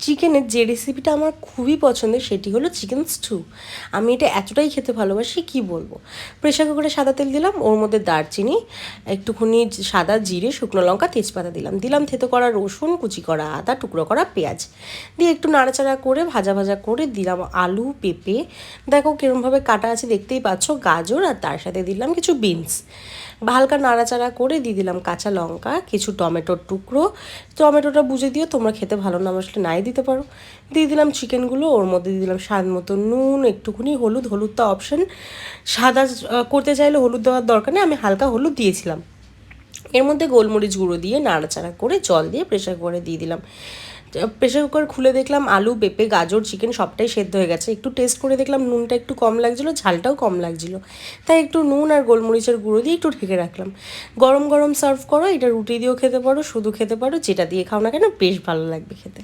চিকেনের যে রেসিপিটা আমার খুবই পছন্দের সেটি হলো চিকেন স্টু। আমি এটা এতটাই খেতে ভালোবাসি কি বলবো। প্রেশার কুকারে সাদা তেল দিলাম, ওর মধ্যে দারচিনি, একটুখানি সাদা জিরে, শুকনো লঙ্কা, তেজপাতা দিলাম থেতো করা রসুন, কুচি করা আদা, টুকরো করা পেঁয়াজ দিয়ে একটু নাড়াচাড়া করে ভাজা ভাজা করে দিলাম আলু, পেঁপে, দেখো কিরমভাবে কাটা আছে দেখতেই পাচ্ছ, গাজর, আর তার সাথে দিলাম কিছু বিনস। হালকা নাড়াচাড়া করে দিয়ে দিলাম কাঁচা লঙ্কা, কিছু টমেটোর টুকরো, টমেটোটা বুঝে দিও, তোমরা খেতে ভালো না বাসলে নাই দিতে পারো। দিয়ে দিলাম চিকেনগুলো, ওর মধ্যে দিয়ে দিলাম স্বাদ মতো নুন, একটুখানি হলুদ, হলুদটা অপশন, সাদা করতে চাইলে হলুদ দেওয়ার দরকার নেই, আমি হালকা হলুদ দিয়েছিলাম। এর মধ্যে গোলমরিচ গুঁড়ো দিয়ে নাড়াচাড়া করে জল দিয়ে প্রেশার কুকারে দিয়ে দিলাম। প্রেশার কুকার খুলে দেখলাম আলু, পেঁপে, গাজর, চিকেন সবটাই সেদ্ধ হয়ে গেছে। একটু টেস্ট করে দেখলাম নুনটা একটু কম লাগছিলো, ঝালটাও কম লাগছিলো, তাই একটু নুন আর গোলমরিচের গুঁড়ো দিয়ে একটু ঢেকে রাখলাম। গরম গরম সার্ভ করো, এটা রুটি দিয়েও খেতে পারো, শুধু খেতে পারো, যেটা দিয়ে খাও না কেন বেশ ভালো লাগবে খেতে।